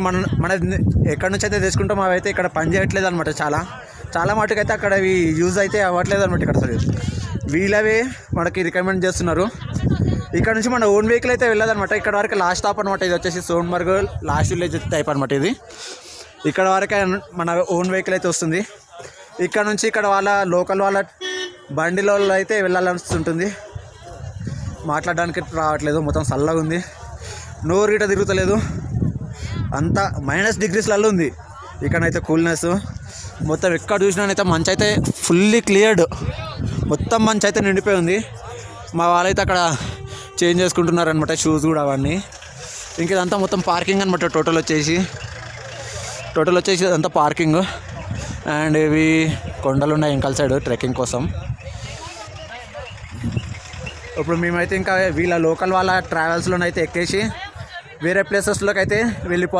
మన మన ఎక్కడి నుంచి అయితే తెచ్చుకుంటాం అవి అయితే ఇక్కడ పని చేయట్లేదు అనమాట. చాలా మటుకు అయితే అక్కడ అవి యూజ్ అయితే అవ్వట్లేదు అనమాట. ఇక్కడ అసలు వీళ్ళవే మనకి రికమెండ్ చేస్తున్నారు. ఇక్కడ నుంచి మన ఓన్ వెహికల్ అయితే వెళ్ళదనమాట. ఇక్కడ వరకు లాస్ట్ స్టాప్ అనమాట. ఇది వచ్చేసి సోన్మర్గ్ లాస్ట్ విలేజ్ టైప్ అనమాట. ఇది ఇక్కడ వరకే మన ఓన్ వెహికల్ అయితే వస్తుంది. ఇక్కడ నుంచి ఇక్కడ లోకల్ వాళ్ళ బండిలో అయితే వెళ్ళాల్సి ఉంటుంది. మాట్లాడడానికి రావట్లేదు, మొత్తం చల్లగా ఉంది, నోరు గిట తిరుగుతలేదు, అంతా -డిగ్రీస్లలో ఉంది. ఇక్కడైతే కూల్నెస్ మొత్తం ఎక్కడ చూసినానైతే మంచి అయితే ఫుల్లీ క్లియర్డ్, మొత్తం మంచి అయితే నిండిపోయి ఉంది. మా వాళ్ళైతే అక్కడ చేంజ్ చేసుకుంటున్నారు అనమాట, షూస్ కూడా అవన్నీ. ఇంక ఇదంతా మొత్తం పార్కింగ్ అనమాట. టోటల్ వచ్చేసి ఇదంతా పార్కింగ్. అండ్ ఇవి కొండలు ఉన్నాయి ఇంకల్ సైడ్ ట్రెక్కింగ్ కోసం. ఇప్పుడు మేమైతే ఇంకా వీళ్ళ లోకల్ వాళ్ళ ట్రావెల్స్లోనైతే ఎక్కేసి వేరే ప్లేసెస్లోకి అయితే వెళ్ళిపోవాలి.